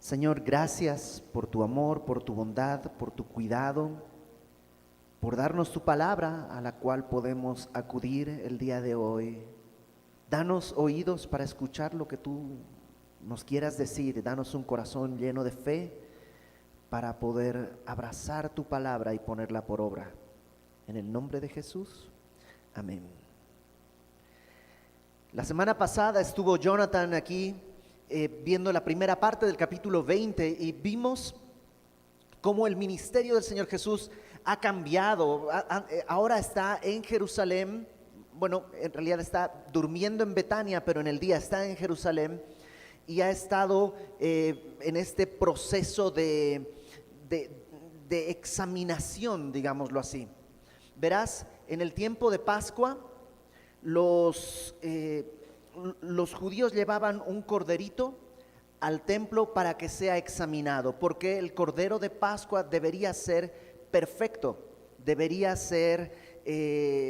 Señor, gracias por tu amor, por tu bondad, por tu cuidado, por darnos tu palabra a la cual podemos acudir el día de hoy. Danos oídos para escuchar lo que tú nos quieras decir. Danos un corazón lleno de fe para poder abrazar tu palabra y ponerla por obra. En el nombre de Jesús, amén. La semana pasada estuvo Jonathan aquí viendo la primera parte del capítulo 20 y vimos cómo el ministerio del Señor Jesús ha cambiado. Ahora está en Jerusalén. Bueno, en realidad está durmiendo en Betania, pero en el día está en Jerusalén y ha estado en este proceso de examinación, digámoslo así. Verás, en el tiempo de Pascua, los judíos llevaban un corderito al templo para que sea examinado, porque el cordero de Pascua debería ser perfecto, debería ser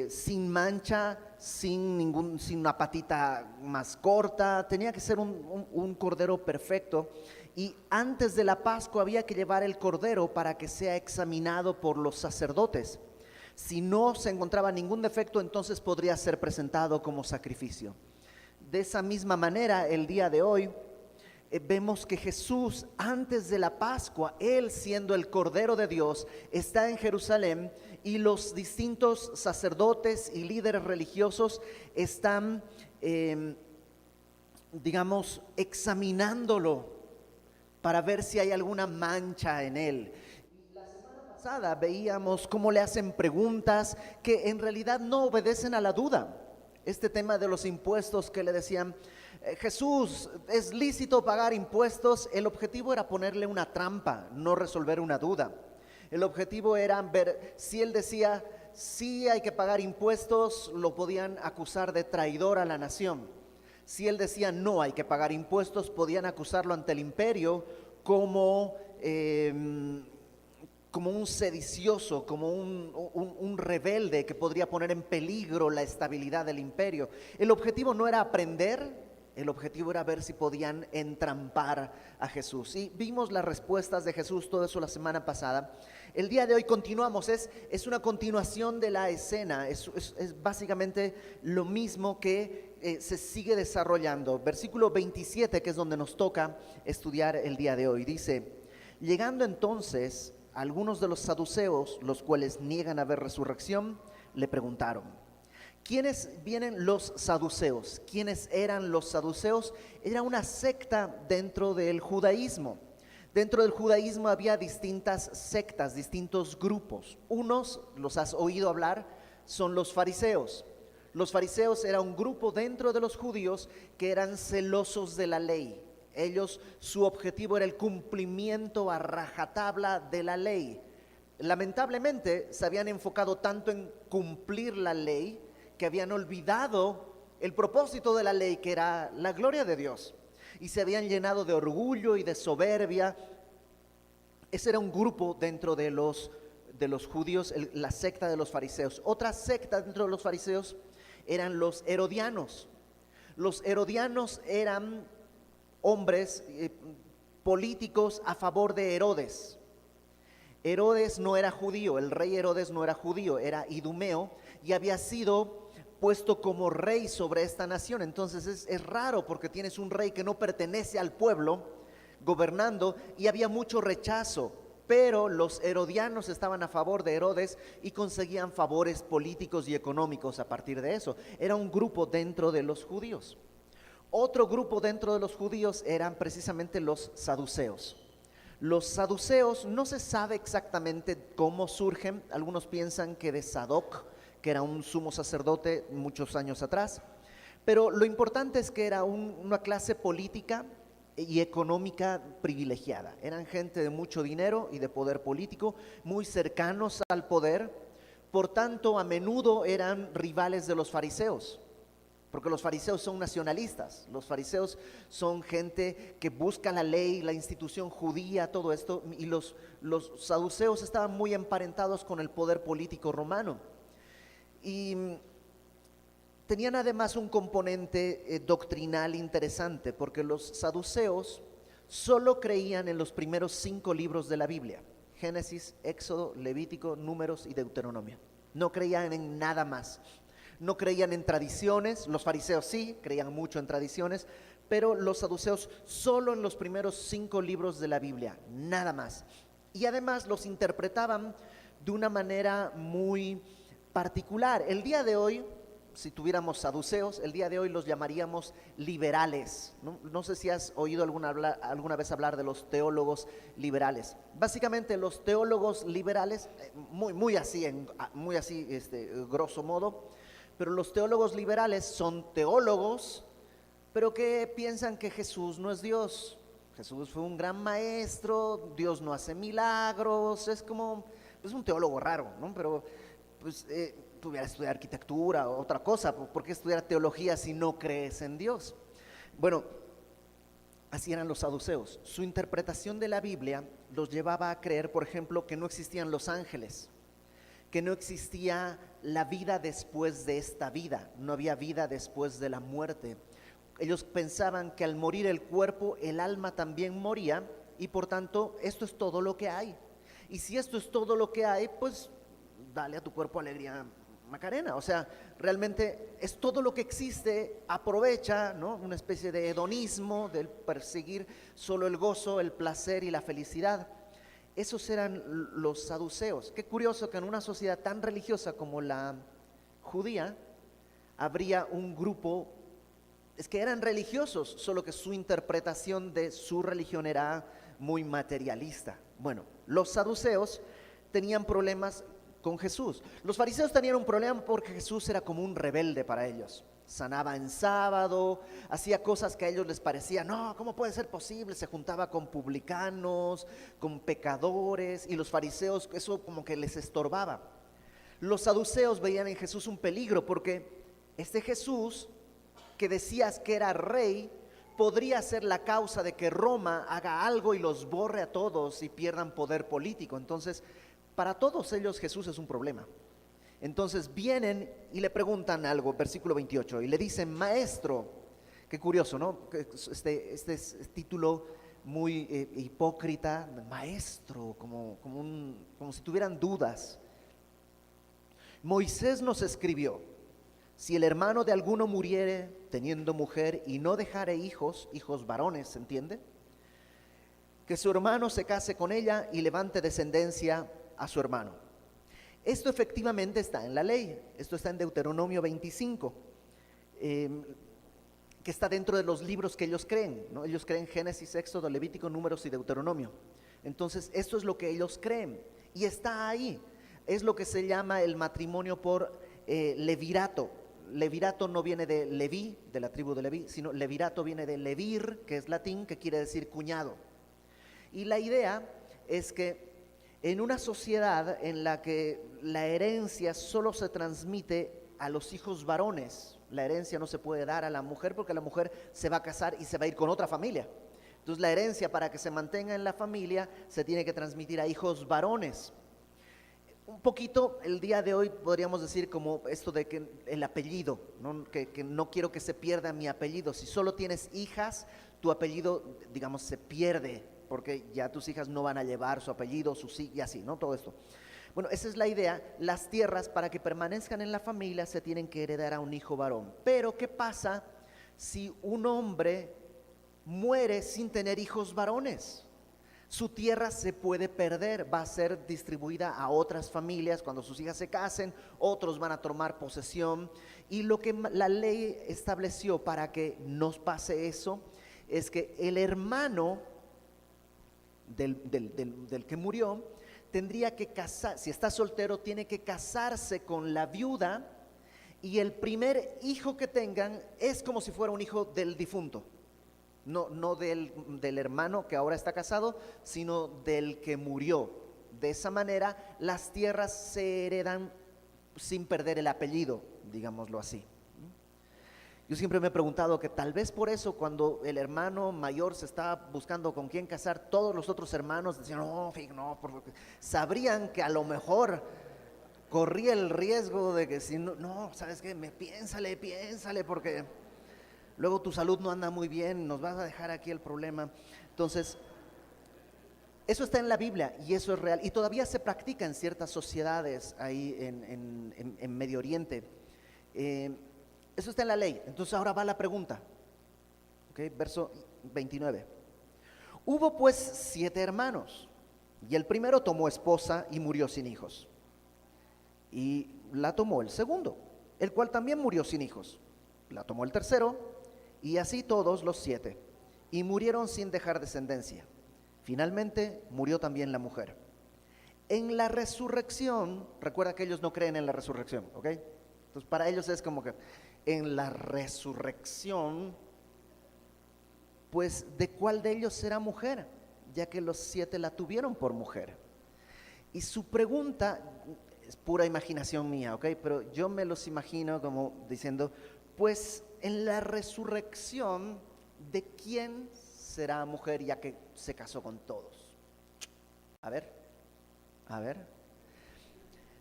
sin mancha, sin una patita más corta, tenía que ser un cordero perfecto. Y antes de la Pascua había que llevar el cordero para que sea examinado por los sacerdotes. Si no se encontraba ningún defecto, entonces podría ser presentado como sacrificio. De esa misma manera, el día de hoy, vemos que Jesús, antes de la Pascua, Él siendo el Cordero de Dios, está en Jerusalén y los distintos sacerdotes y líderes religiosos están, examinándolo para ver si hay alguna mancha en Él. Veíamos cómo le hacen preguntas que en realidad no obedecen a la duda. Este tema de los impuestos que le decían, Jesús, ¿es lícito pagar impuestos? El objetivo era ponerle una trampa, no resolver una duda. El objetivo era ver si él decía, sí hay que pagar impuestos, lo podían acusar de traidor a la nación. Si él decía, no hay que pagar impuestos, podían acusarlo ante el imperio como un sedicioso, como un rebelde que podría poner en peligro la estabilidad del imperio. El objetivo no era aprender, el objetivo era ver si podían entrampar a Jesús. Y vimos las respuestas de Jesús, todo eso la semana pasada. El día de hoy continuamos, es una continuación de la escena, es básicamente lo mismo que se sigue desarrollando. Versículo 27, que es donde nos toca estudiar el día de hoy, dice, llegando entonces algunos de los saduceos, los cuales niegan haber resurrección, le preguntaron, ¿quiénes vienen los saduceos? ¿Quiénes eran los saduceos? Era una secta dentro del judaísmo. Dentro del judaísmo había distintas sectas, distintos grupos. Unos, los has oído hablar, son los fariseos. Los fariseos era un grupo dentro de los judíos que eran celosos de la ley. Ellos, su objetivo era el cumplimiento a rajatabla de la ley. Lamentablemente se habían enfocado tanto en cumplir la ley que habían olvidado el propósito de la ley, que era la gloria de Dios, y se habían llenado de orgullo y de soberbia. Ese era un grupo dentro de los judíos, la secta de los fariseos. Otra secta dentro de los fariseos eran los herodianos. Los herodianos eran hombres políticos a favor de Herodes. Herodes no era judío, el rey Herodes no era judío, era idumeo y había sido puesto como rey sobre esta nación. Entonces es raro porque tienes un rey que no pertenece al pueblo gobernando y había mucho rechazo. Pero los herodianos estaban a favor de Herodes y conseguían favores políticos y económicos a partir de eso. Era un grupo dentro de los judíos. Otro grupo dentro de los judíos eran precisamente los saduceos. Los saduceos no se sabe exactamente cómo surgen. Algunos piensan que de Sadoc, que era un sumo sacerdote muchos años atrás. Pero lo importante es que era una clase política y económica privilegiada. Eran gente de mucho dinero y de poder político, muy cercanos al poder. Por tanto, a menudo eran rivales de los fariseos. Porque los fariseos son nacionalistas, los fariseos son gente que busca la ley, la institución judía, todo esto, y los saduceos estaban muy emparentados con el poder político romano. Y tenían además un componente doctrinal interesante, porque los saduceos solo creían en los primeros 5 libros de la Biblia: Génesis, Éxodo, Levítico, Números y Deuteronomio. No creían en nada más. No creían en tradiciones. Los fariseos sí, creían mucho en tradiciones, pero los saduceos solo en los primeros 5 libros de la Biblia, nada más. Y además los interpretaban de una manera muy particular. El día de hoy, si tuviéramos saduceos, el día de hoy los llamaríamos liberales. No sé si has oído alguna vez hablar de los teólogos liberales. Básicamente los teólogos liberales, muy así, grosso modo, pero los teólogos liberales son teólogos, pero que piensan que Jesús no es Dios. Jesús fue un gran maestro, Dios no hace milagros, es un teólogo raro, ¿no? Pero pues tuviera que estudiar arquitectura o otra cosa. ¿Por qué estudiar teología si no crees en Dios? Bueno, así eran los saduceos. Su interpretación de la Biblia los llevaba a creer, por ejemplo, que no existían los ángeles, que no existía la vida después de esta vida, no había vida después de la muerte. Ellos pensaban que al morir el cuerpo, el alma también moría, y por tanto esto es todo lo que hay. Y si esto es todo lo que hay, pues dale a tu cuerpo alegría, Macarena. O sea, realmente es todo lo que existe, aprovecha, ¿no? Una especie de hedonismo, del perseguir solo el gozo, el placer y la felicidad. Esos eran los saduceos. Qué curioso que en una sociedad tan religiosa como la judía habría un grupo, es que eran religiosos, solo que su interpretación de su religión era muy materialista. Bueno, los saduceos tenían problemas con Jesús. Los fariseos tenían un problema porque Jesús era como un rebelde para ellos. Sanaba en sábado, hacía cosas que a ellos les parecían, no, ¿cómo puede ser posible? Se juntaba con publicanos, con pecadores, y los fariseos eso como que les estorbaba. Los saduceos veían en Jesús un peligro, porque este Jesús que decías que era rey podría ser la causa de que Roma haga algo y los borre a todos y pierdan poder político. Entonces, para todos ellos Jesús es un problema. Entonces vienen y le preguntan algo, versículo 28, y le dicen: maestro. Qué curioso, ¿no? Este es título muy hipócrita, maestro, como si tuvieran dudas. Moisés nos escribió: si el hermano de alguno muriere teniendo mujer y no dejare hijos varones, ¿se entiende? Que su hermano se case con ella y levante descendencia a su hermano. Esto efectivamente está en la ley, esto está en Deuteronomio 25, que está dentro de los libros que ellos creen, ¿no? Ellos creen Génesis, Éxodo, Levítico, Números y Deuteronomio. Entonces esto es lo que ellos creen y está ahí. Es lo que se llama el matrimonio por levirato. Levirato no viene de Leví, de la tribu de Leví, sino levirato viene de levir, que es latín, que quiere decir cuñado. Y la idea es que en una sociedad en la que la herencia solo se transmite a los hijos varones, la herencia no se puede dar a la mujer porque la mujer se va a casar y se va a ir con otra familia. Entonces la herencia, para que se mantenga en la familia, se tiene que transmitir a hijos varones. Un poquito el día de hoy podríamos decir como esto de que el apellido, ¿no? Que no quiero que se pierda mi apellido. Si solo tienes hijas, tu apellido, digamos, se pierde, porque ya tus hijas no van a llevar su apellido, y así, ¿no? Todo esto. Bueno, esa es la idea. Las tierras, para que permanezcan en la familia, se tienen que heredar a un hijo varón. Pero ¿qué pasa si un hombre muere sin tener hijos varones? Su tierra se puede perder, va a ser distribuida a otras familias. Cuando sus hijas se casen, otros van a tomar posesión. Y lo que la ley estableció para que no pase eso es que el hermano del que murió tendría que casar, si está soltero, tiene que casarse con la viuda, y el primer hijo que tengan es como si fuera un hijo del difunto. No del hermano que ahora está casado, sino del que murió. De esa manera las tierras se heredan sin perder el apellido, digámoslo así. Yo siempre me he preguntado que tal vez por eso, cuando el hermano mayor se está buscando con quién casar, todos los otros hermanos decían: no, porque sabrían que a lo mejor corría el riesgo de que si no, ¿sabes qué? Piénsale, porque luego tu salud no anda muy bien, nos vas a dejar aquí el problema. Entonces, eso está en la Biblia y eso es real. Y todavía se practica en ciertas sociedades ahí en Medio Oriente. Eso está en la ley. Entonces ahora va la pregunta. Okay, verso 29. Hubo pues 7 hermanos, y el primero tomó esposa y murió sin hijos. Y la tomó el segundo, el cual también murió sin hijos. La tomó el tercero, y así todos los 7. Y murieron sin dejar descendencia. Finalmente murió también la mujer. En la resurrección, recuerda que ellos no creen en la resurrección, ¿ok? Entonces para ellos es como que en la resurrección, pues ¿de cuál de ellos será mujer? Ya que los 7 la tuvieron por mujer. Y su pregunta es pura imaginación mía, ¿ok? Pero yo me los imagino como diciendo, pues en la resurrección, ¿de quién será mujer ya que se casó con todos? A ver.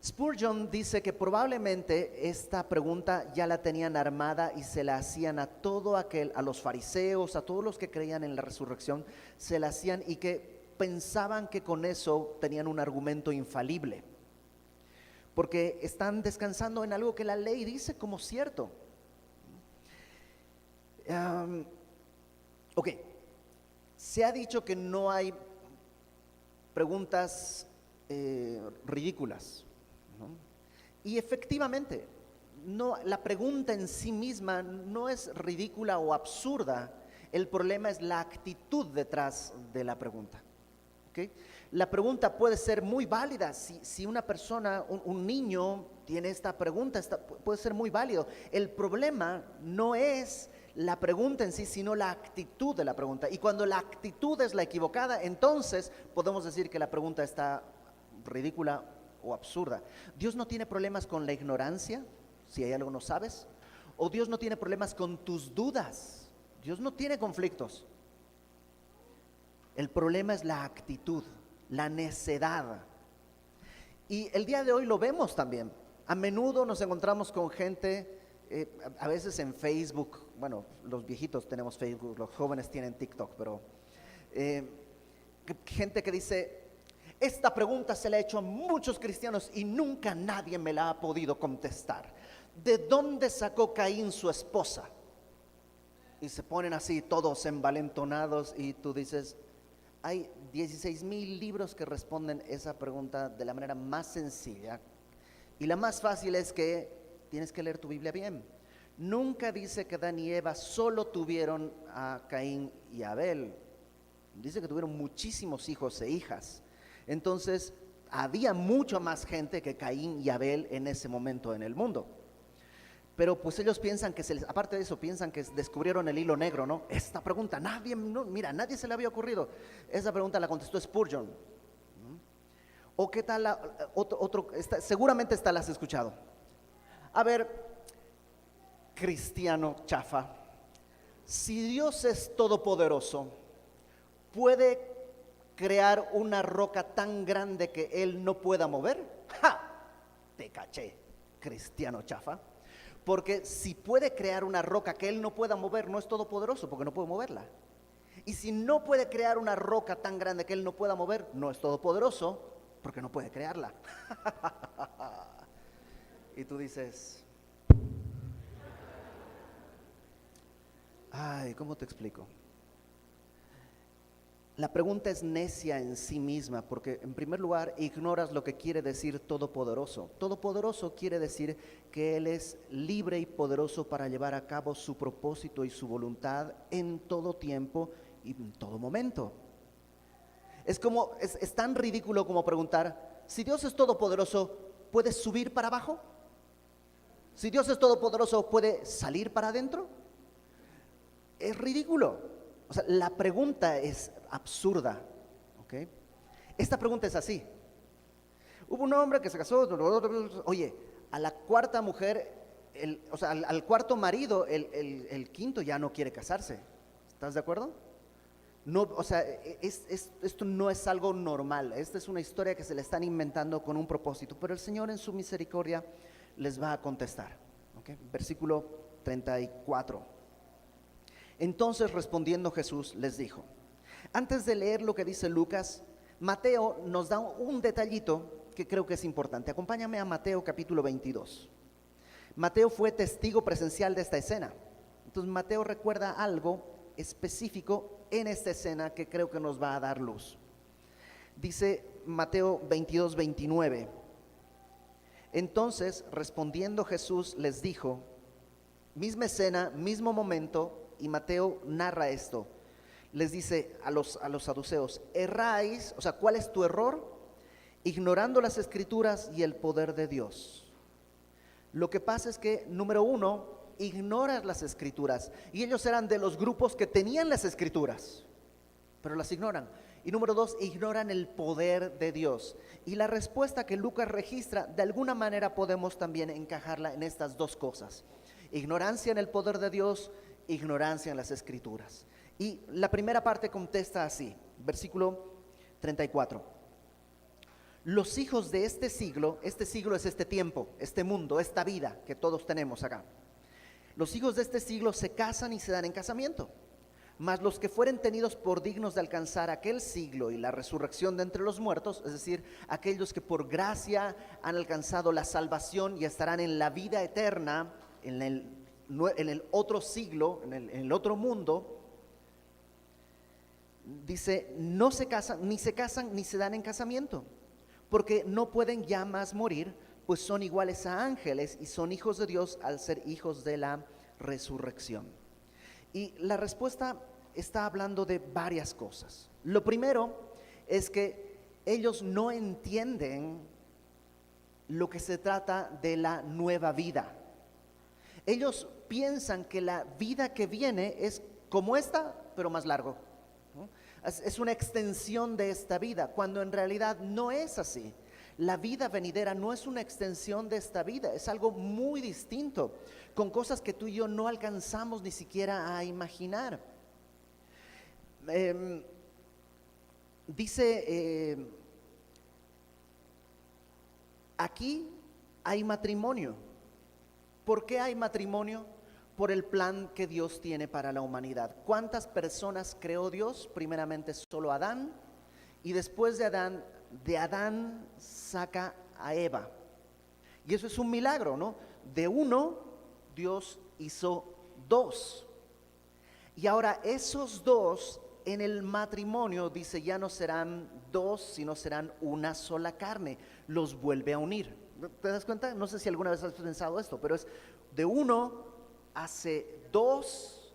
Spurgeon dice que probablemente esta pregunta ya la tenían armada y se la hacían a los fariseos, a todos los que creían en la resurrección, se la hacían y que pensaban que con eso tenían un argumento infalible, porque están descansando en algo que la ley dice como cierto. Ok, se ha dicho que no hay preguntas ridículas, ¿no? Y efectivamente, la pregunta en sí misma no es ridícula o absurda. El problema es la actitud detrás de la pregunta. ¿Okay? La pregunta puede ser muy válida. Si una persona, un niño tiene esta pregunta, puede ser muy válido. El problema no es la pregunta en sí, sino la actitud de la pregunta. Y cuando la actitud es la equivocada, entonces podemos decir que la pregunta está ridícula o absurda. Dios no tiene problemas con la ignorancia, si hay algo no sabes, o Dios no tiene problemas con tus dudas. Dios no tiene conflictos. El problema es la actitud, la necedad. Y el día de hoy lo vemos también. A menudo nos encontramos con gente, a veces en Facebook, bueno, los viejitos tenemos Facebook, los jóvenes tienen TikTok, pero gente que dice, esta pregunta se la he hecho a muchos cristianos y nunca nadie me la ha podido contestar. ¿De dónde sacó Caín su esposa? Y se ponen así todos envalentonados y tú dices, hay 16,000 libros que responden esa pregunta de la manera más sencilla. Y la más fácil es que tienes que leer tu Biblia bien. Nunca dice que Adán y Eva solo tuvieron a Caín y Abel. Dice que tuvieron muchísimos hijos e hijas. Entonces, había mucha más gente que Caín y Abel en ese momento en el mundo. Pero pues ellos piensan que, aparte de eso, piensan que descubrieron el hilo negro, ¿no? Esta pregunta, nadie se le había ocurrido. Esa pregunta la contestó Spurgeon. ¿O qué tal seguramente esta la has escuchado? A ver, cristiano chafa, si Dios es todopoderoso, ¿puede crear una roca tan grande que Él no pueda mover? ¡Ja! Te caché, cristiano chafa. Porque si puede crear una roca que Él no pueda mover, no es todopoderoso porque no puede moverla. Y si no puede crear una roca tan grande que Él no pueda mover, no es todopoderoso porque no puede crearla. Y tú dices, ay, ¿cómo te explico? La pregunta es necia en sí misma porque en primer lugar ignoras lo que quiere decir todopoderoso. Todopoderoso quiere decir que Él es libre y poderoso para llevar a cabo su propósito y su voluntad en todo tiempo y en todo momento. Es tan ridículo como preguntar, si Dios es todopoderoso, ¿puede subir para abajo? Si Dios es todopoderoso, ¿puede salir para adentro? Es ridículo. O sea, la pregunta es absurda, ¿ok? Esta pregunta es así. Hubo un hombre que se casó, oye, a la cuarta mujer, al cuarto marido, el quinto ya no quiere casarse. ¿Estás de acuerdo? No, o sea, esto no es algo normal. Esta es una historia que se le están inventando con un propósito, pero el Señor en su misericordia les va a contestar, ¿ok? Versículo 34. Entonces respondiendo Jesús les dijo, Antes de leer lo que dice Lucas, Mateo nos da un detallito que creo que es importante. Acompáñame a Mateo capítulo 22. Mateo fue testigo presencial de esta escena. Entonces Mateo recuerda algo específico en esta escena que creo que nos va a dar luz. Dice Mateo 22, 29. Entonces, respondiendo Jesús les dijo, misma escena, mismo momento, y Mateo narra esto. Les dice a los saduceos, erráis, o sea, ¿cuál es tu error? Ignorando las escrituras y el poder de Dios. Lo que pasa es que, número uno, ignoras las escrituras. Y ellos eran de los grupos que tenían las escrituras, pero las ignoran. Y número dos, ignoran el poder de Dios. Y la respuesta que Lucas registra, de alguna manera podemos también encajarla en estas dos cosas. Ignorancia en el poder de Dios, ignorancia en las escrituras. Y la primera parte contesta así, versículo 34. Los hijos de este siglo es este tiempo, este mundo, esta vida que todos tenemos acá. Los hijos de este siglo se casan y se dan en casamiento. Mas los que fueren tenidos por dignos de alcanzar aquel siglo y la resurrección de entre los muertos, es decir, aquellos que por gracia han alcanzado la salvación y estarán en la vida eterna, en el otro siglo, en el otro mundo, dice, no se casan, ni se dan en casamiento, porque no pueden ya más morir, pues son iguales a ángeles y son hijos de Dios al ser hijos de la resurrección. Y la respuesta está hablando de varias cosas. Lo primero es que ellos no entienden lo que se trata de la nueva vida. Ellos piensan que la vida que viene es como esta, pero más largo, ¿no? Es una extensión de esta vida, cuando en realidad no es así. La vida venidera no es una extensión de esta vida, es algo muy distinto, con cosas que tú y yo no alcanzamos ni siquiera a imaginar. Aquí hay matrimonio. ¿Por qué hay matrimonio? Por el plan que Dios tiene para la humanidad. ¿Cuántas personas creó Dios? Primeramente solo Adán, y después de Adán saca a Eva. Y eso es un milagro, ¿no? De uno, Dios hizo dos. Y ahora esos dos en el matrimonio, dice, ya no serán dos, sino serán una sola carne. Los vuelve a unir. ¿Te das cuenta? No sé si alguna vez has pensado esto, pero es de uno hace dos,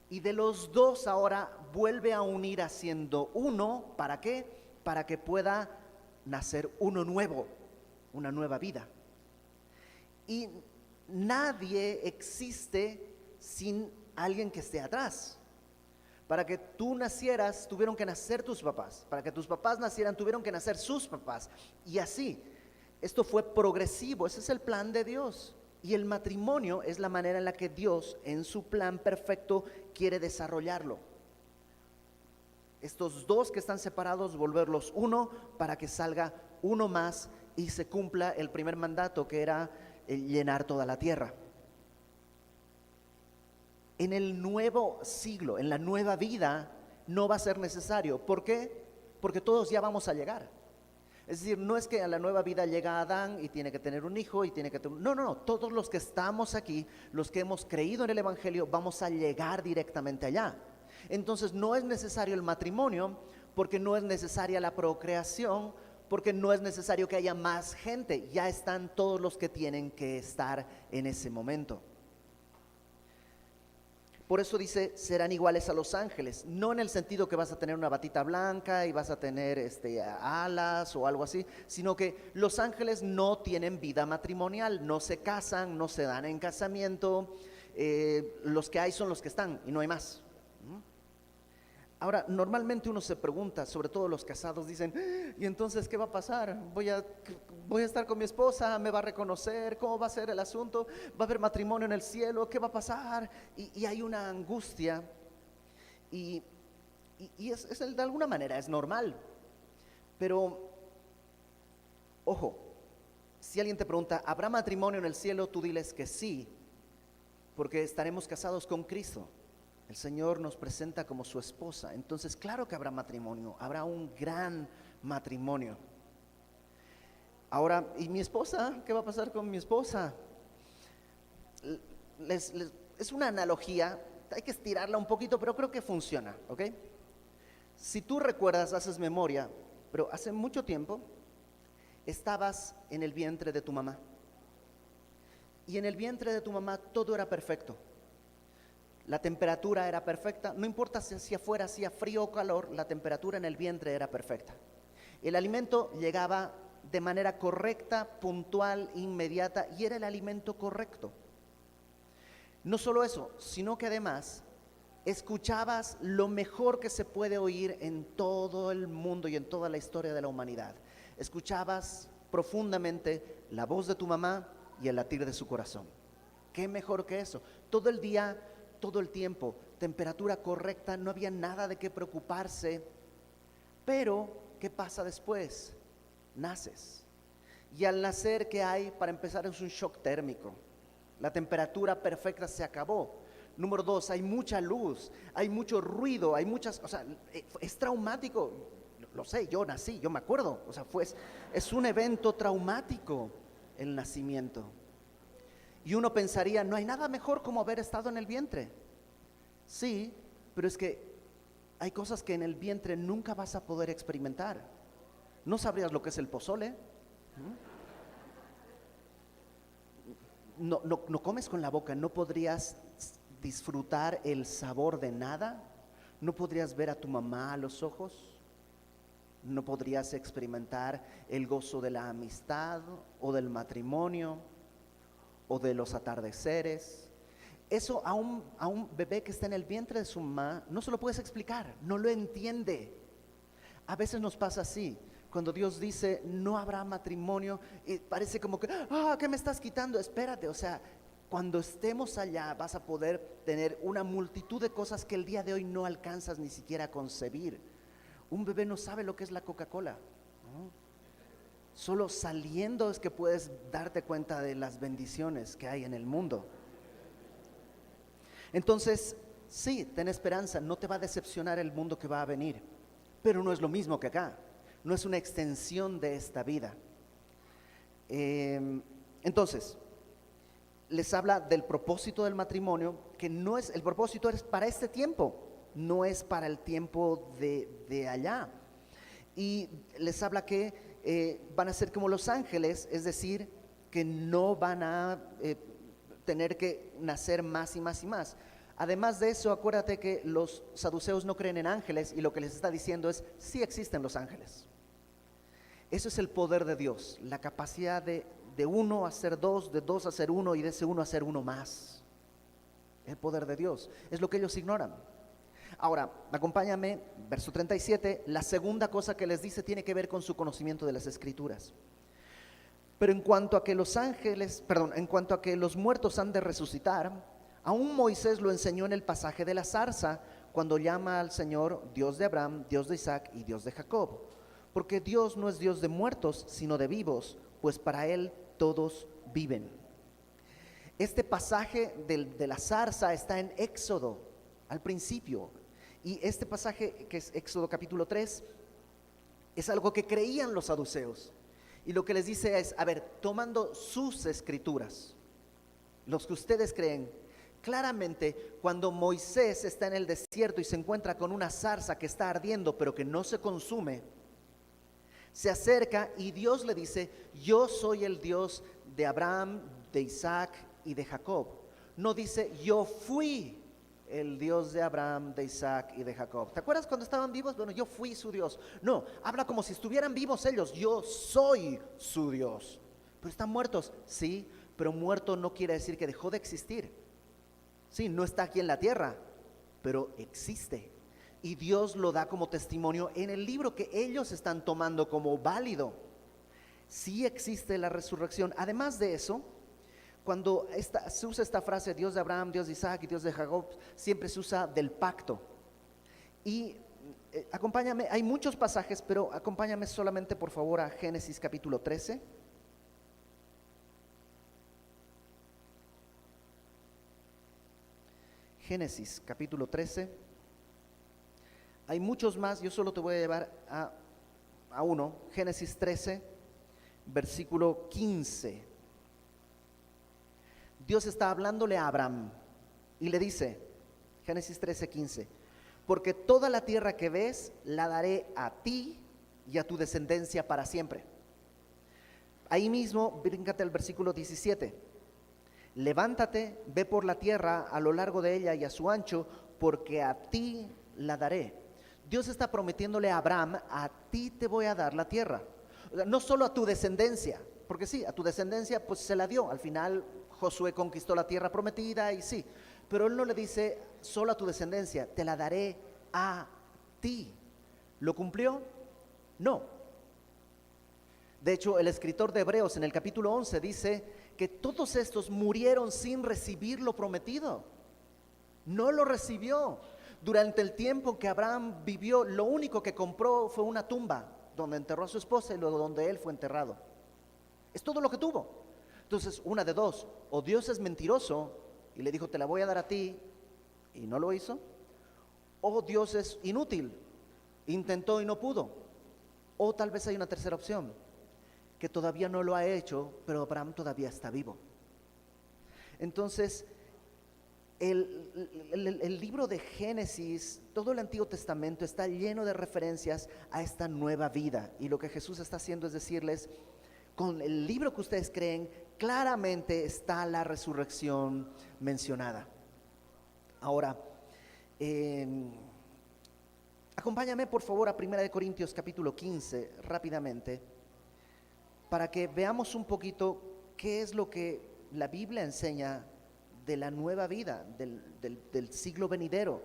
y de los dos ahora vuelve a unir haciendo uno. ¿Para qué? Para que pueda nacer uno nuevo, una nueva vida. Y nadie existe sin alguien que esté atrás. Para que tú nacieras, tuvieron que nacer tus papás. Para que tus papás nacieran, tuvieron que nacer sus papás. Y así, esto fue progresivo, ese es el plan de Dios. Y el matrimonio es la manera en la que Dios, en su plan perfecto, quiere desarrollarlo. Estos dos que están separados, volverlos uno para que salga uno más y se cumpla el primer mandato, que era llenar toda la tierra. En el nuevo siglo, en la nueva vida, no va a ser necesario. ¿Por qué? Porque todos ya vamos a llegar. Es decir, no es que a la nueva vida llega Adán y tiene que tener un hijo y tiene que tener... No, todos los que estamos aquí, los que hemos creído en el Evangelio, vamos a llegar directamente allá. Entonces no es necesario el matrimonio, porque no es necesaria la procreación, porque no es necesario que haya más gente. Ya están todos los que tienen que estar en ese momento. Por eso dice, serán iguales a los ángeles, no en el sentido que vas a tener una batita blanca y vas a tener alas o algo así, sino que los ángeles no tienen vida matrimonial, no se casan, no se dan en casamiento, los que hay son los que están y no hay más. Ahora, normalmente uno se pregunta, sobre todo los casados, dicen, ¿y entonces qué va a pasar? Voy a estar con mi esposa, me va a reconocer, ¿cómo va a ser el asunto? ¿Va a haber matrimonio en el cielo? ¿Qué va a pasar? Y hay una angustia, y de alguna manera es normal. Pero, ojo, si alguien te pregunta, ¿habrá matrimonio en el cielo? Tú diles que sí, porque estaremos casados con Cristo. El Señor nos presenta como su esposa. Entonces, claro que habrá matrimonio, habrá un gran matrimonio. Ahora, ¿y mi esposa? ¿Qué va a pasar con mi esposa? Es una analogía, hay que estirarla un poquito, pero creo que funciona, ¿ok? Si tú recuerdas, haces memoria, pero hace mucho tiempo estabas en el vientre de tu mamá. Y en el vientre de tu mamá todo era perfecto. La temperatura era perfecta, no importa si hacia afuera hacía frío o calor, la temperatura en el vientre era perfecta. El alimento llegaba de manera correcta, puntual, inmediata, y era el alimento correcto. No solo eso, sino que además escuchabas lo mejor que se puede oír en todo el mundo y en toda la historia de la humanidad. Escuchabas profundamente la voz de tu mamá y el latir de su corazón. ¿Qué mejor que eso? Todo el día, todo el tiempo, temperatura correcta, no había nada de qué preocuparse. Pero, ¿qué pasa después? Naces. Y al nacer, ¿qué hay? Para empezar, es un shock térmico. La temperatura perfecta se acabó. Número 2, hay mucha luz, hay mucho ruido, hay muchas, o sea, es traumático. Lo sé, yo nací, yo me acuerdo, o sea, es un evento traumático el nacimiento. Y uno pensaría, no hay nada mejor como haber estado en el vientre. Sí, pero es que hay cosas que en el vientre nunca vas a poder experimentar. No sabrías lo que es el pozole. No comes con la boca, no podrías disfrutar el sabor de nada, no podrías ver a tu mamá a los ojos, no podrías experimentar el gozo de la amistad o del matrimonio o de los atardeceres. Eso a un bebé que está en el vientre de su mamá no se lo puedes explicar, no lo entiende. A veces nos pasa así. Cuando Dios dice no habrá matrimonio, y parece como que, ¿qué me estás quitando? Espérate, o sea, cuando estemos allá vas a poder tener una multitud de cosas que el día de hoy no alcanzas ni siquiera a concebir. Un bebé no sabe lo que es la Coca-Cola, ¿no? Solo saliendo es que puedes darte cuenta de las bendiciones que hay en el mundo. Entonces, sí, ten esperanza, no te va a decepcionar el mundo que va a venir, pero no es lo mismo que acá. No es una extensión de esta vida. Entonces, les habla del propósito del matrimonio, que no es, el propósito es para este tiempo, no es para el tiempo de allá. Y les habla que van a ser como los ángeles, es decir, que no van a tener que nacer más y más y más. Además de eso, acuérdate que los saduceos no creen en ángeles y lo que les está diciendo es, sí existen los ángeles. Eso es el poder de Dios, la capacidad de uno hacer dos, de dos hacer uno y de ese uno hacer uno más. El poder de Dios, es lo que ellos ignoran. Ahora, acompáñame, verso 37, la segunda cosa que les dice tiene que ver con su conocimiento de las Escrituras. Pero en cuanto a que en cuanto a que los muertos han de resucitar, aún Moisés lo enseñó en el pasaje de la zarza, cuando llama al Señor Dios de Abraham, Dios de Isaac y Dios de Jacob. Porque Dios no es Dios de muertos, sino de vivos, pues para Él todos viven. Este pasaje de la zarza está en Éxodo, al principio. Y este pasaje, que es Éxodo capítulo 3, es algo que creían los saduceos. Y lo que les dice es, a ver, tomando sus escrituras, los que ustedes creen, claramente cuando Moisés está en el desierto y se encuentra con una zarza que está ardiendo pero que no se consume, se acerca y Dios le dice, yo soy el Dios de Abraham, de Isaac y de Jacob. No dice, yo fui el Dios de Abraham, de Isaac y de Jacob. ¿Te acuerdas cuando estaban vivos? Bueno, yo fui su Dios. No, habla como si estuvieran vivos ellos. Yo soy su Dios. Pero están muertos, sí, pero muerto no quiere decir que dejó de existir. Sí, no está aquí en la tierra, pero existe. Y Dios lo da como testimonio en el libro que ellos están tomando como válido. Sí existe la resurrección. Además de eso, cuando se usa esta frase, Dios de Abraham, Dios de Isaac y Dios de Jacob, siempre se usa del pacto. Y acompáñame, hay muchos pasajes, pero acompáñame solamente por favor a Génesis capítulo 13. Génesis capítulo 13. Hay muchos más, yo solo te voy a llevar a uno. Génesis 13, versículo 15. Dios está hablándole a Abraham y le dice, Génesis 13, 15, porque toda la tierra que ves la daré a ti y a tu descendencia para siempre. Ahí mismo, bríncate al versículo 17. Levántate, ve por la tierra a lo largo de ella y a su ancho, porque a ti la daré. Dios está prometiéndole a Abraham, a ti te voy a dar la tierra. O sea, no solo a tu descendencia, porque sí, a tu descendencia pues se la dio. Al final Josué conquistó la tierra prometida y sí, pero él no le dice solo a tu descendencia, te la daré a ti. ¿Lo cumplió? No. De hecho, el escritor de Hebreos en el capítulo 11 dice que todos estos murieron sin recibir lo prometido. No lo recibió. Durante el tiempo que Abraham vivió, lo único que compró fue una tumba donde enterró a su esposa y luego donde él fue enterrado. Es todo lo que tuvo. Entonces, una de dos, o Dios es mentiroso y le dijo, te la voy a dar a ti, y no lo hizo, o Dios es inútil, intentó y no pudo, o tal vez hay una tercera opción, que todavía no lo ha hecho, pero Abraham todavía está vivo. Entonces, el libro de Génesis, todo el Antiguo Testamento está lleno de referencias a esta nueva vida, y lo que Jesús está haciendo es decirles, con el libro que ustedes creen, claramente está la resurrección mencionada. Ahora, acompáñame por favor a 1 Corintios capítulo 15 rápidamente, para que veamos un poquito qué es lo que la Biblia enseña de la nueva vida, del siglo venidero,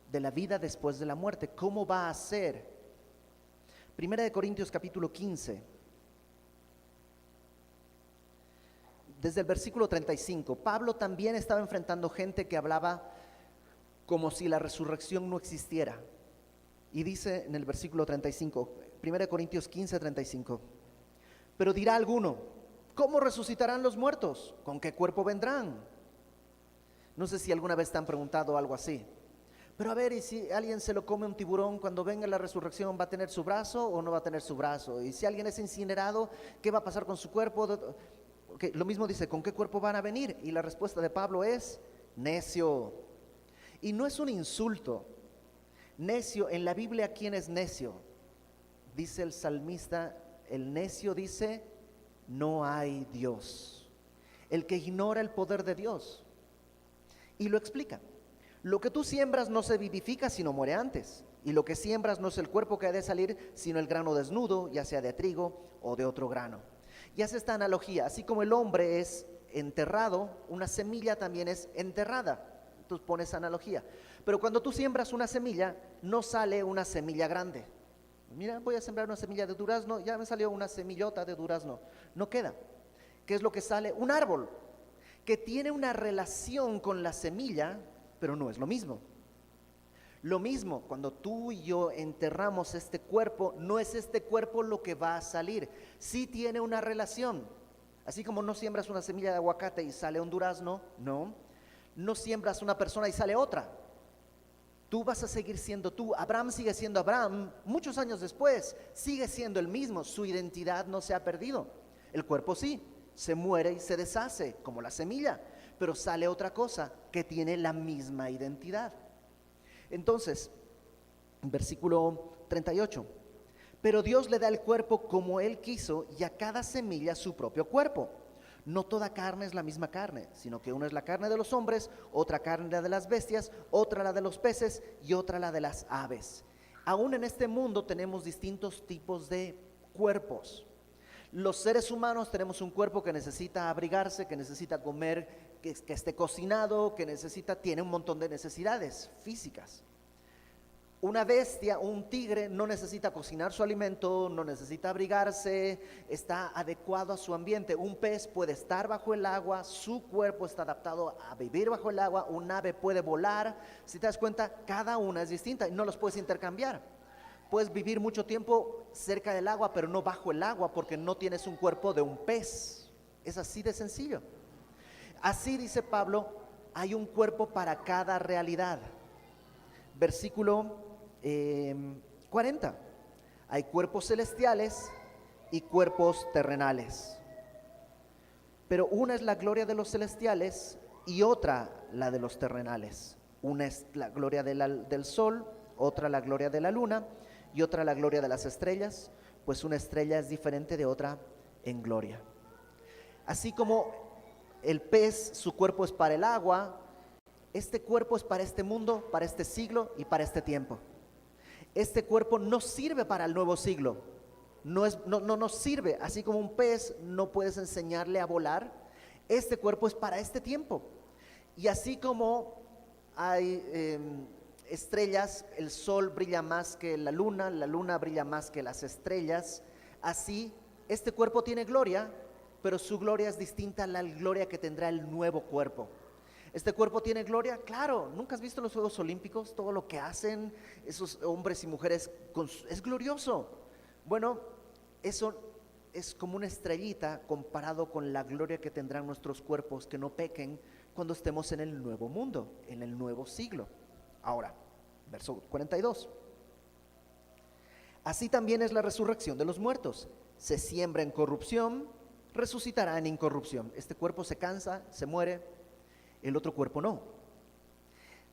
de la vida después de la muerte, cómo va a ser. 1 Corintios capítulo 15. Desde el versículo 35, Pablo también estaba enfrentando gente que hablaba como si la resurrección no existiera. Y dice en el versículo 35, 1 Corintios 15, 35, pero dirá alguno, ¿cómo resucitarán los muertos? ¿Con qué cuerpo vendrán? No sé si alguna vez te han preguntado algo así. Pero a ver, ¿y si alguien se lo come un tiburón, cuando venga la resurrección va a tener su brazo o no va a tener su brazo? Y si alguien es incinerado, ¿qué va a pasar con su cuerpo? Okay, lo mismo dice, ¿con qué cuerpo van a venir? Y la respuesta de Pablo es, necio. Y no es un insulto. Necio, en la Biblia, ¿quién es necio? Dice el salmista, el necio dice, no hay Dios. El que ignora el poder de Dios. Y lo explica. Lo que tú siembras no se vivifica, sino muere antes. Y lo que siembras no es el cuerpo que ha de salir, sino el grano desnudo, ya sea de trigo o de otro grano. Y hace esta analogía, así como el hombre es enterrado, una semilla también es enterrada. Tú pones analogía. Pero cuando tú siembras una semilla, no sale una semilla grande. Mira, voy a sembrar una semilla de durazno, ya me salió una semillota de durazno. No queda. ¿Qué es lo que sale? Un árbol que tiene una relación con la semilla, pero no es lo mismo. Lo mismo, cuando tú y yo enterramos este cuerpo, no es este cuerpo lo que va a salir. Sí tiene una relación. Así como no siembras una semilla de aguacate y sale un durazno, no siembras una persona y sale otra. Tú vas a seguir siendo tú. Abraham sigue siendo Abraham. Muchos años después, sigue siendo el mismo. Su identidad no se ha perdido. El cuerpo sí, se muere y se deshace, como la semilla. Pero sale otra cosa que tiene la misma identidad. Entonces, versículo 38, pero Dios le da el cuerpo como Él quiso y a cada semilla su propio cuerpo. No toda carne es la misma carne, sino que una es la carne de los hombres, otra carne la de las bestias, otra la de los peces y otra la de las aves. Aún en este mundo tenemos distintos tipos de cuerpos. Los seres humanos tenemos un cuerpo que necesita abrigarse, que necesita comer, que esté cocinado, tiene un montón de necesidades físicas. Una bestia, un tigre, no necesita cocinar su alimento, no necesita abrigarse, está adecuado a su ambiente. Un pez puede estar bajo el agua, su cuerpo está adaptado a vivir bajo el agua. Un ave puede volar. Si te das cuenta, cada una es distinta y no los puedes intercambiar. Puedes vivir mucho tiempo cerca del agua, pero no bajo el agua, porque no tienes un cuerpo de un pez. Es así de sencillo. Así dice Pablo, hay un cuerpo para cada realidad. Versículo 40. Hay cuerpos celestiales y cuerpos terrenales. Pero una es la gloria de los celestiales y otra la de los terrenales. Una es la gloria del sol, otra la gloria de la luna y otra la gloria de las estrellas, pues una estrella es diferente de otra en gloria. Así como el pez, su cuerpo es para el agua, este cuerpo es para este mundo, para este siglo y para este tiempo. Este cuerpo no sirve para el nuevo siglo, no nos sirve. Así como un pez no puedes enseñarle a volar, este cuerpo es para este tiempo. Y así como hay estrellas, el sol brilla más que la luna brilla más que las estrellas, así este cuerpo tiene gloria, pero su gloria es distinta a la gloria que tendrá el nuevo cuerpo. ¿Este cuerpo tiene gloria? Claro. ¿Nunca has visto los Juegos Olímpicos? Todo lo que hacen esos hombres y mujeres es glorioso. Bueno, eso es como una estrellita comparado con la gloria que tendrán nuestros cuerpos que no pequen cuando estemos en el nuevo mundo, en el nuevo siglo. Ahora, verso 42. Así también es la resurrección de los muertos. Se siembra en corrupción, resucitará en incorrupción. Este cuerpo se cansa, se muere. El otro cuerpo no.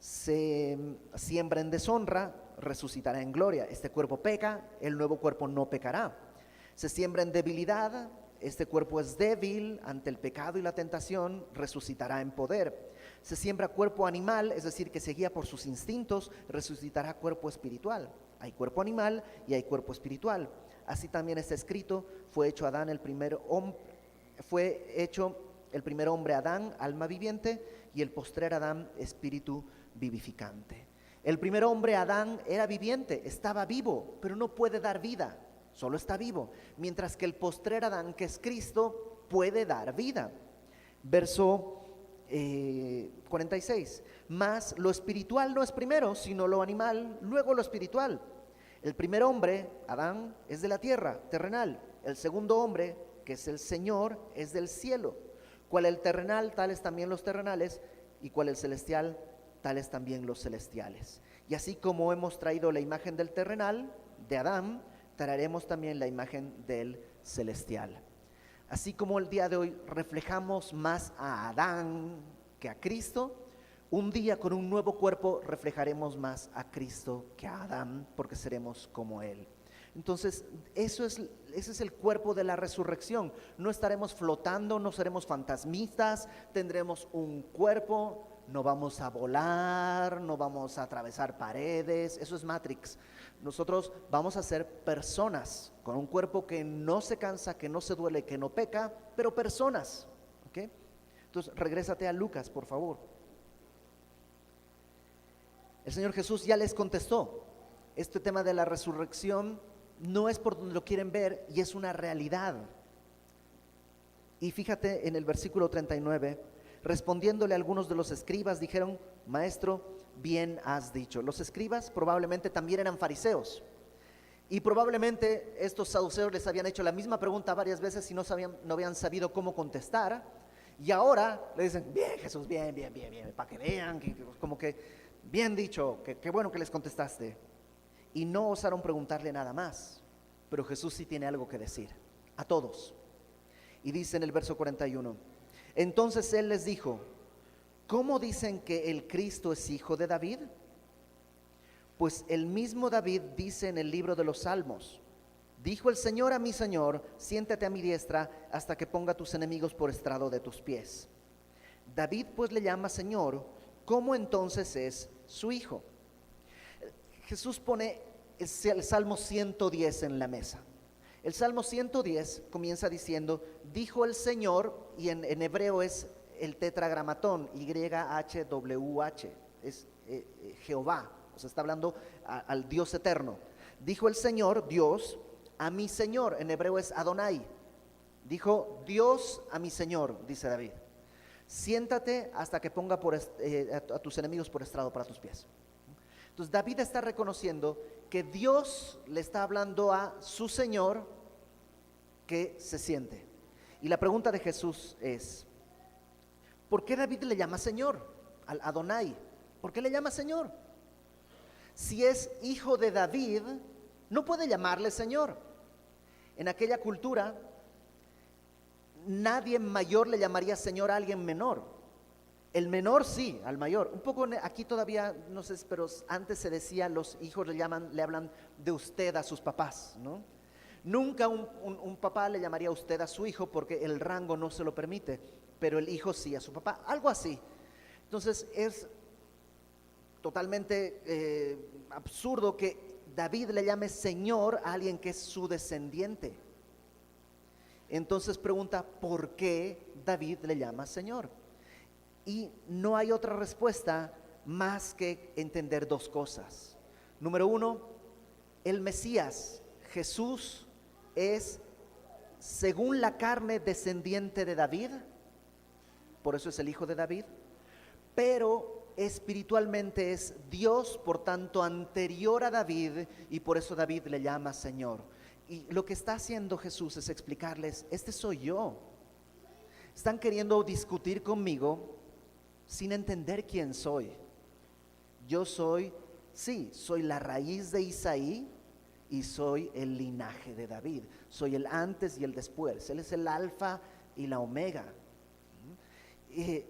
Se siembra en deshonra, resucitará en gloria. Este cuerpo peca, el nuevo cuerpo no pecará. Se siembra en debilidad, este cuerpo es débil ante el pecado y la tentación, resucitará en poder. Se siembra cuerpo animal, es decir, que se guía por sus instintos, resucitará cuerpo espiritual. Hay cuerpo animal y hay cuerpo espiritual. Así también está escrito, fue hecho el primer hombre Adán, alma viviente, y el postrer Adán, espíritu vivificante. El primer hombre Adán era viviente, estaba vivo, pero no puede dar vida, solo está vivo. Mientras que el postrer Adán, que es Cristo, puede dar vida. Verso 46. Mas lo espiritual no es primero, sino lo animal, luego lo espiritual. El primer hombre, Adán, es de la tierra, terrenal. El segundo hombre, que es el Señor, es del cielo. Cual el terrenal, tales también los terrenales, y cual el celestial, tales también los celestiales. Y así como hemos traído la imagen del terrenal, de Adán, traeremos también la imagen del celestial. Así como el día de hoy reflejamos más a Adán que a Cristo, un día con un nuevo cuerpo reflejaremos más a Cristo que a Adán, porque seremos como Él. Entonces, ese es el cuerpo de la resurrección. No estaremos flotando, no seremos fantasmitas, tendremos un cuerpo, no vamos a volar, no vamos a atravesar paredes, eso es Matrix. Nosotros vamos a ser personas con un cuerpo que no se cansa, que no se duele, que no peca, pero personas, ¿ok? Entonces, regrésate a Lucas, por favor. El Señor Jesús ya les contestó. Este tema de la resurrección no es por donde lo quieren ver, y es una realidad. Y fíjate en el versículo 39, respondiéndole algunos de los escribas, dijeron: Maestro, bien has dicho. Los escribas probablemente también eran fariseos, y probablemente estos saduceos les habían hecho la misma pregunta varias veces y no habían sabido cómo contestar. Y ahora le dicen: bien Jesús, bien, para que vean, como que bien dicho, qué bueno que les contestaste. Y no osaron preguntarle nada más. Pero Jesús sí tiene algo que decir a todos. Y dice en el verso 41, entonces Él les dijo: ¿cómo dicen que el Cristo es hijo de David? Pues el mismo David dice en el libro de los Salmos: dijo el Señor a mi Señor, siéntate a mi diestra hasta que ponga tus enemigos por estrado de tus pies. David pues le llama Señor, ¿cómo entonces es su hijo? Jesús pone el Salmo 110 en la mesa. El Salmo 110 comienza diciendo: dijo el Señor, y en hebreo es el tetragramatón, YHWH, es Jehová, o sea, está hablando al Dios eterno. Dijo el Señor, Dios, a mi Señor, en hebreo es Adonai. Dijo Dios a mi Señor, dice David: siéntate hasta que ponga a tus enemigos por estrado para tus pies. Entonces David está reconociendo que Dios le está hablando a su Señor que se siente. Y la pregunta de Jesús es: ¿por qué David le llama Señor? al Adonai. ¿Por qué le llama Señor? Si es hijo de David, no puede llamarle Señor. En aquella cultura, nadie mayor le llamaría Señor a alguien menor. El menor sí, al mayor. Un poco aquí todavía, no sé, pero antes se decía, los hijos le hablan de usted a sus papás, ¿no? Nunca un papá le llamaría usted a su hijo porque el rango no se lo permite, pero el hijo sí a su papá, algo así. Entonces es totalmente absurdo que David le llame Señor a alguien que es su descendiente. Entonces pregunta, ¿por qué David le llama Señor? Y no hay otra respuesta más que entender dos cosas. Número uno, el Mesías, Jesús, es, según la carne, descendiente de David, por eso es el hijo de David, pero espiritualmente es Dios, por tanto anterior a David, y por eso David le llama Señor. Y lo que está haciendo Jesús es explicarles, este soy yo. Están queriendo discutir conmigo sin entender quién soy. Yo soy, sí, soy la raíz de Isaí y soy el linaje de David. Soy el antes y el después. Él es el alfa y la omega. Y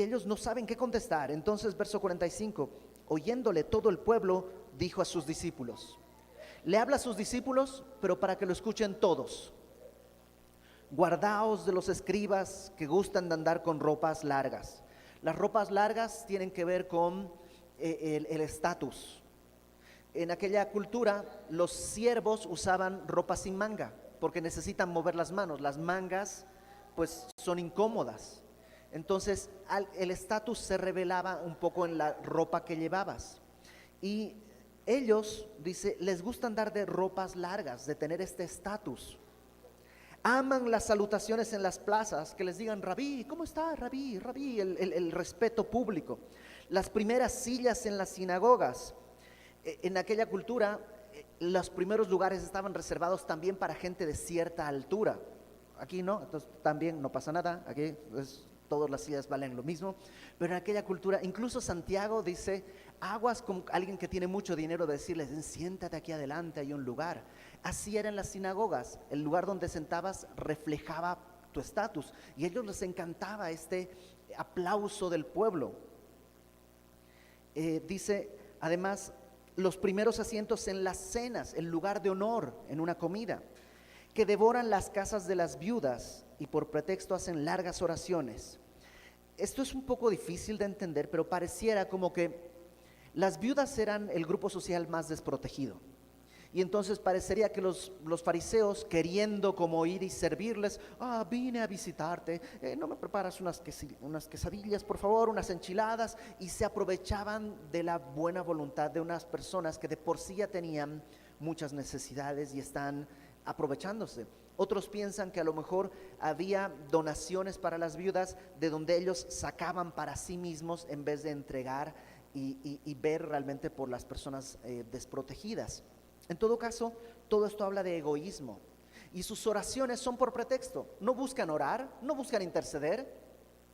ellos no saben qué contestar. Entonces, verso 45, oyéndole todo el pueblo, dijo a sus discípulos. Le habla a sus discípulos, pero para que lo escuchen todos. Guardaos de los escribas que gustan de andar con ropas largas. Las ropas largas tienen que ver con el estatus. En aquella cultura los siervos usaban ropa sin manga porque necesitan mover las manos. Las mangas pues son incómodas. Entonces el estatus se revelaba un poco en la ropa que llevabas. Y ellos, dice, les gusta andar de ropas largas, de tener este estatus. Aman las salutaciones en las plazas, que les digan Rabí, ¿cómo está Rabí? Rabí, el respeto público. Las primeras sillas en las sinagogas. En aquella cultura, los primeros lugares estaban reservados también para gente de cierta altura. Aquí no, entonces también no pasa nada, aquí todas las sillas valen lo mismo. Pero en aquella cultura, incluso Santiago dice, aguas con alguien que tiene mucho dinero, de decirles, siéntate aquí adelante, hay un lugar. Así era en las sinagogas, el lugar donde sentabas reflejaba tu estatus y a ellos les encantaba este aplauso del pueblo. Dice, además, los primeros asientos en las cenas, el lugar de honor en una comida, que devoran las casas de las viudas y por pretexto hacen largas oraciones. Esto es un poco difícil de entender, pero pareciera como que las viudas eran el grupo social más desprotegido. Y entonces parecería que los fariseos, queriendo como ir y servirles, vine a visitarte, ¿no me preparas unas quesadillas, por favor, unas enchiladas? Y se aprovechaban de la buena voluntad de unas personas que de por sí ya tenían muchas necesidades y están aprovechándose. Otros piensan que a lo mejor había donaciones para las viudas de donde ellos sacaban para sí mismos en vez de entregar y ver realmente por las personas desprotegidas. En todo caso, todo esto habla de egoísmo y sus oraciones son por pretexto. No buscan orar, no buscan interceder,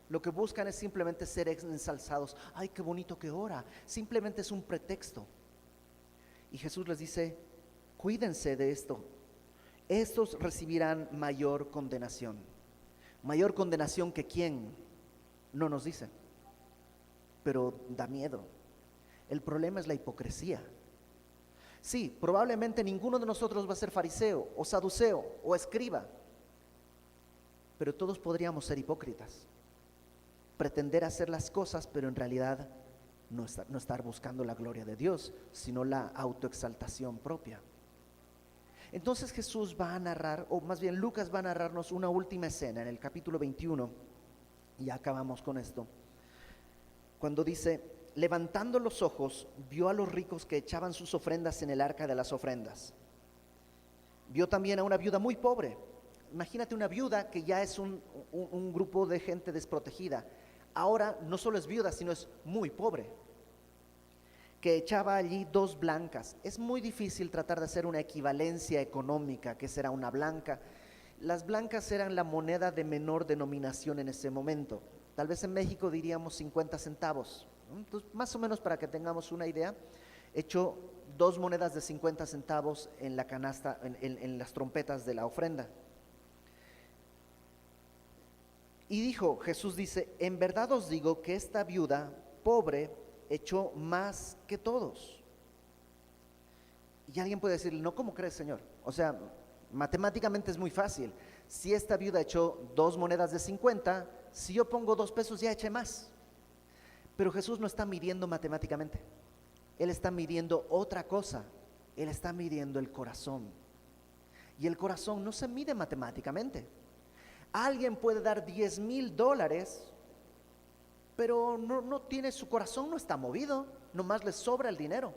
lo que buscan es simplemente ser ensalzados. Ay, qué bonito que ora. Simplemente es un pretexto. Y Jesús les dice, cuídense de esto. Estos recibirán mayor condenación. Mayor condenación que quién, no nos dice, pero da miedo. El problema es la hipocresía. Sí, probablemente ninguno de nosotros va a ser fariseo o saduceo o escriba, pero todos podríamos ser hipócritas, pretender hacer las cosas, pero en realidad no estar buscando la gloria de Dios, sino la autoexaltación propia. Entonces Jesús va a narrar, o más bien Lucas va a narrarnos una última escena en el capítulo 21, y ya acabamos con esto, cuando dice, levantando los ojos, vio a los ricos que echaban sus ofrendas en el arca de las ofrendas. Vio también a una viuda muy pobre. Imagínate una viuda que ya es un grupo de gente desprotegida. Ahora no solo es viuda, sino es muy pobre, que echaba allí 2 blancas. Es muy difícil tratar de hacer una equivalencia económica, que será una blanca. Las blancas eran la moneda de menor denominación en ese momento. Tal vez en México diríamos 50 centavos. Entonces, más o menos para que tengamos una idea, echó 2 monedas de 50 centavos en la canasta, en las trompetas de la ofrenda. Y dijo, Jesús dice, en verdad os digo que esta viuda pobre echó más que todos. Y alguien puede decir, no, ¿cómo crees, Señor? O sea, matemáticamente es muy fácil. Si esta viuda echó 2 monedas de 50, si yo pongo 2 pesos ya eché más. Pero Jesús no está midiendo matemáticamente. Él está midiendo otra cosa. Él está midiendo el corazón. Y el corazón no se mide matemáticamente. Alguien puede dar $10,000, pero no tiene, su corazón no está movido, nomás le sobra el dinero.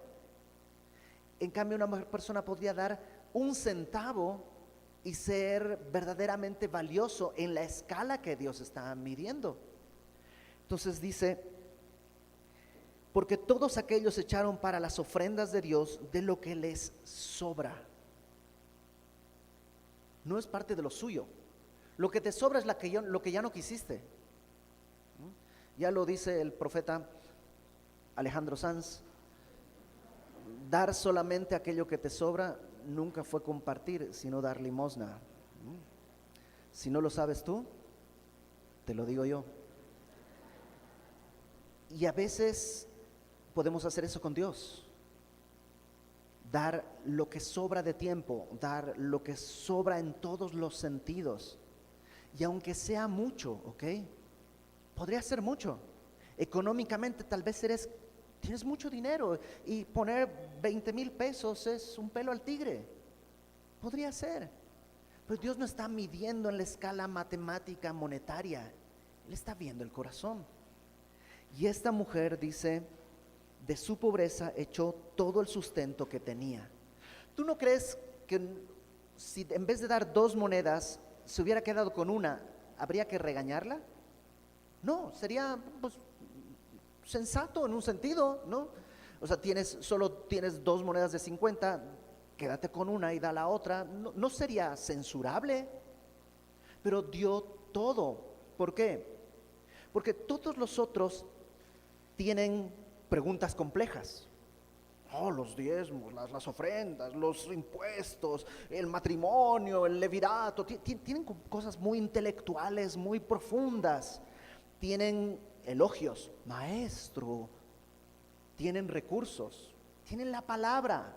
En cambio, una persona podría dar 1 centavo y ser verdaderamente valioso en la escala que Dios está midiendo. Entonces dice, porque todos aquellos echaron para las ofrendas de Dios de lo que les sobra. No es parte de lo suyo. Lo que te sobra es lo que ya no quisiste. Ya lo dice el profeta Alejandro Sanz, dar solamente aquello que te sobra nunca fue compartir, sino dar limosna. Si no lo sabes tú, te lo digo yo. Y a veces podemos hacer eso con Dios. Dar lo que sobra de tiempo, dar lo que sobra en todos los sentidos. Y aunque sea mucho, ¿ok? Podría ser mucho. Económicamente tal vez tienes mucho dinero y poner 20,000 pesos es un pelo al tigre. Podría ser. Pero Dios no está midiendo en la escala matemática monetaria. Él está viendo el corazón. Y esta mujer dice, de su pobreza echó todo el sustento que tenía. ¿Tú no crees que si en vez de dar 2 monedas se hubiera quedado con una, habría que regañarla? No, sería pues sensato en un sentido, ¿no? O sea, solo tienes 2 monedas de 50, quédate con una y da la otra. No sería censurable, pero dio todo. ¿Por qué? Porque todos los otros tienen preguntas complejas. Los diezmos, las ofrendas, los impuestos, el matrimonio, el levirato, tienen cosas muy intelectuales, muy profundas. Tienen elogios, maestro, tienen recursos, tienen la palabra,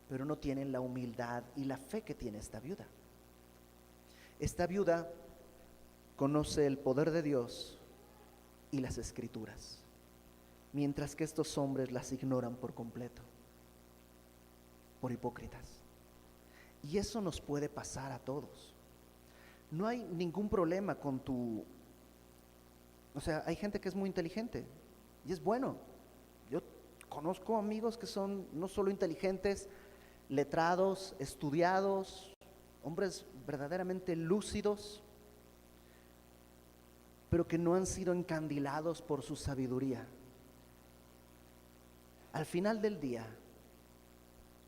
pero no tienen la humildad y la fe que tiene esta viuda. Esta viuda conoce el poder de Dios y las escrituras, mientras que estos hombres las ignoran por completo, por hipócritas. Y eso nos puede pasar a todos. No hay ningún problema con hay gente que es muy inteligente y es bueno. Yo conozco amigos que son no solo inteligentes, letrados, estudiados, hombres verdaderamente lúcidos, pero que no han sido encandilados por su sabiduría. Al final del día,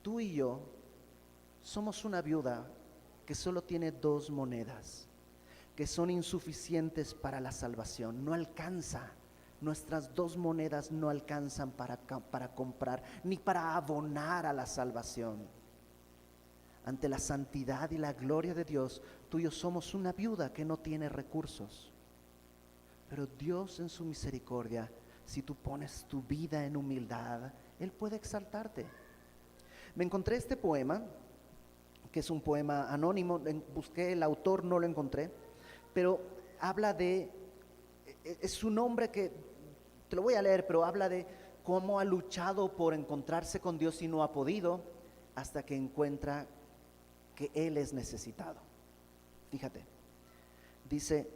tú y yo somos una viuda que solo tiene 2 monedas, que son insuficientes para la salvación. No alcanza, nuestras 2 monedas no alcanzan para comprar ni para abonar a la salvación. Ante la santidad y la gloria de Dios, tú y yo somos una viuda que no tiene recursos. Pero Dios en su misericordia, si tú pones tu vida en humildad, Él puede exaltarte. Me encontré este poema, que es un poema anónimo, busqué el autor, no lo encontré, pero habla es un hombre que, te lo voy a leer, pero habla de cómo ha luchado por encontrarse con Dios y no ha podido, hasta que encuentra que Él es necesitado. Fíjate, dice,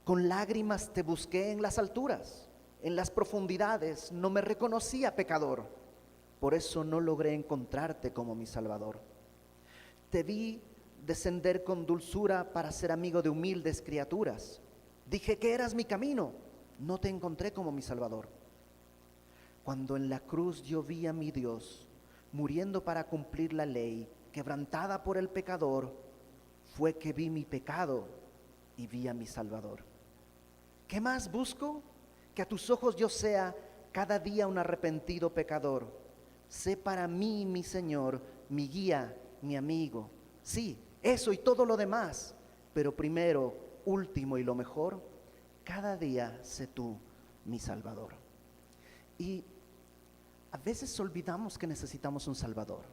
con lágrimas te busqué en las alturas, en las profundidades no me reconocía pecador, por eso no logré encontrarte como mi Salvador. Te vi descender con dulzura para ser amigo de humildes criaturas. Dije que eras mi camino, no te encontré como mi Salvador. Cuando en la cruz yo vi a mi Dios, muriendo para cumplir la ley, quebrantada por el pecador, fue que vi mi pecado y vi a mi Salvador. ¿Qué más busco? Que a tus ojos yo sea cada día un arrepentido pecador. Sé para mí, mi Señor, mi guía, mi amigo. Sí, eso y todo lo demás. Pero primero, último y lo mejor, cada día sé tú mi Salvador. Y a veces olvidamos que necesitamos un Salvador.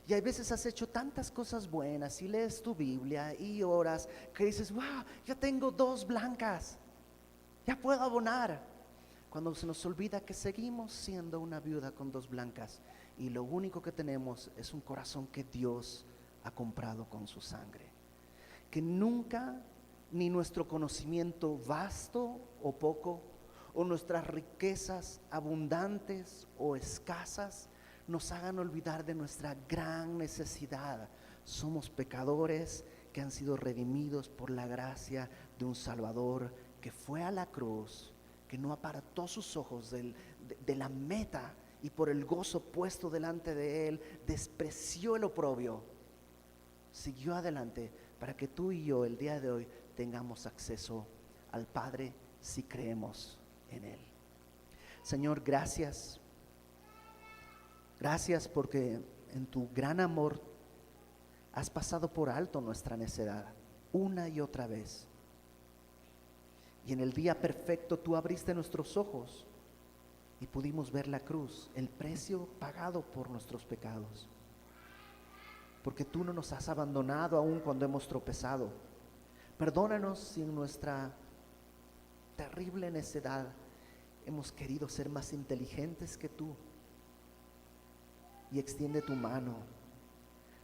Y a veces has hecho tantas cosas buenas y lees tu Biblia y oras que dices, wow, ya tengo 2 blancas, ya puedo abonar. Cuando se nos olvida que seguimos siendo una viuda con 2 blancas y lo único que tenemos es un corazón que Dios ha comprado con su sangre. Que nunca ni nuestro conocimiento vasto o poco, o nuestras riquezas abundantes o escasas, nos hagan olvidar de nuestra gran necesidad. Somos pecadores que han sido redimidos por la gracia de un Salvador que fue a la cruz, que no apartó sus ojos de la meta y por el gozo puesto delante de él, despreció el oprobio, siguió adelante para que tú y yo el día de hoy tengamos acceso al Padre si creemos en él. Señor, gracias. Gracias porque en tu gran amor has pasado por alto nuestra necedad una y otra vez. Y en el día perfecto tú abriste nuestros ojos y pudimos ver la cruz, el precio pagado por nuestros pecados. Porque tú no nos has abandonado aun cuando hemos tropezado. Perdónanos si en nuestra terrible necedad hemos querido ser más inteligentes que tú. Y extiende tu mano,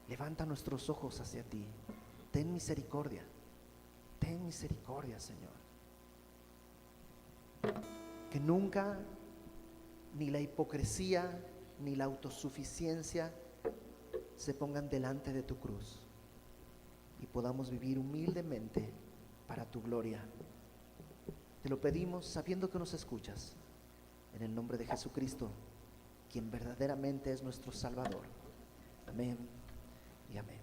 levanta nuestros ojos hacia ti. Ten misericordia, Señor. Que nunca ni la hipocresía ni la autosuficiencia se pongan delante de tu cruz y podamos vivir humildemente para tu gloria. Te lo pedimos sabiendo que nos escuchas, en el nombre de Jesucristo, quien verdaderamente es nuestro Salvador. Amén y amén.